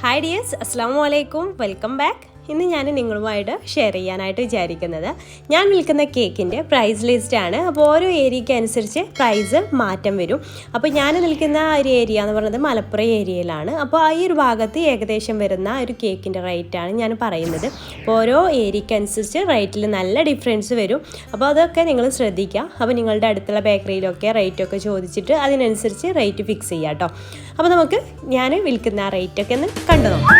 Hi dears, Assalamualaikum, welcome back. ഇന്ന് ഞാൻ നിങ്ങളുമായിട്ട് ഷെയർ ചെയ്യാനായിട്ട് വിചാരിക്കുന്നത് ഞാൻ വിൽക്കുന്ന കേക്കിൻ്റെ പ്രൈസ് ലിസ്റ്റ് ആണ്. അപ്പോൾ ഓരോ ഏരിയയ്ക്ക് അനുസരിച്ച് പ്രൈസ് മാറ്റം വരും. അപ്പോൾ ഞാൻ നിൽക്കുന്ന ഒരു ഏരിയ എന്ന് പറയുന്നത് മലപ്പുറം ഏരിയയിലാണ്. അപ്പോൾ ഈ ഒരു ഭാഗത്ത് ഏകദേശം വരുന്ന ഒരു കേക്കിൻ്റെ റേറ്റാണ് ഞാൻ പറയുന്നത്. അപ്പോൾ ഓരോ ഏരിയയ്ക്ക് അനുസരിച്ച് റേറ്റിൽ നല്ല ഡിഫറൻസ് വരും. അപ്പോൾ അതൊക്കെ നിങ്ങൾ ശ്രദ്ധിക്കുക. അപ്പോൾ നിങ്ങളുടെ അടുത്തുള്ള ബേക്കറിയിലൊക്കെ റേറ്റൊക്കെ ചോദിച്ചിട്ട് അതിനനുസരിച്ച് റേറ്റ് ഫിക്സ് ചെയ്യാം കേട്ടോ. അപ്പോൾ നമുക്ക് ഞാൻ വിൽക്കുന്ന റേറ്റൊക്കെ ഒന്ന് കണ്ടു നോക്കാം.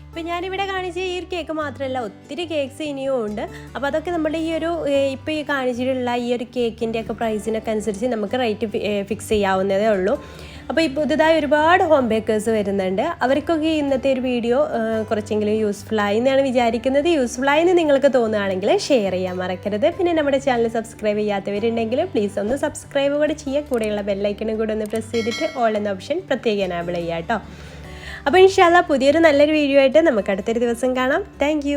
അപ്പോൾ ഞാനിവിടെ കാണിച്ച ഈ ഒരു കേക്ക് മാത്രമല്ല, ഒത്തിരി കേക്ക്സ് ഇനിയും ഉണ്ട്. അപ്പോൾ അതൊക്കെ നമ്മുടെ ഈ ഒരു ഇപ്പോൾ ഈ കാണിച്ചിട്ടുള്ള ഈ ഒരു കേക്കിൻ്റെയൊക്കെ പ്രൈസിനൊക്കെ അനുസരിച്ച് നമുക്ക് റേറ്റ് ഫിക്സ് ചെയ്യാവുന്നതേ ഉള്ളൂ. അപ്പോൾ ഈ പുതുതായി ഒരുപാട് ഹോം ബേക്കേഴ്സ് വരുന്നുണ്ട്. അവർക്കൊക്കെ ഇന്നത്തെ ഒരു വീഡിയോ കുറച്ചെങ്കിലും യൂസ്ഫുള്ളായി എന്നാണ് വിചാരിക്കുന്നത്. യൂസ്ഫുള്ളായെന്ന് നിങ്ങൾക്ക് തോന്നുകയാണെങ്കിൽ ഷെയർ ചെയ്യാൻ മറക്കരുത്. പിന്നെ നമ്മുടെ ചാനൽ സബ്സ്ക്രൈബ് ചെയ്യാത്തവരുണ്ടെങ്കിൽ പ്ലീസ് ഒന്ന് സബ്സ്ക്രൈബ് കൂടെ ചെയ്യുക. കൂടെയുള്ള ബെല്ലൈക്കണും കൂടെ ഒന്ന് പ്രസ് ചെയ്തിട്ട് ഓൾ എന്ന ഓപ്ഷൻ പ്രത്യേകം എനേബിൾ ചെയ്യുക കേട്ടോ. അപ്പോൾ ഇൻഷാല്ലാ പുതിയൊരു നല്ലൊരു വീഡിയോ ആയിട്ട് നമുക്ക് അടുത്തൊരു ദിവസം കാണാം. താങ്ക്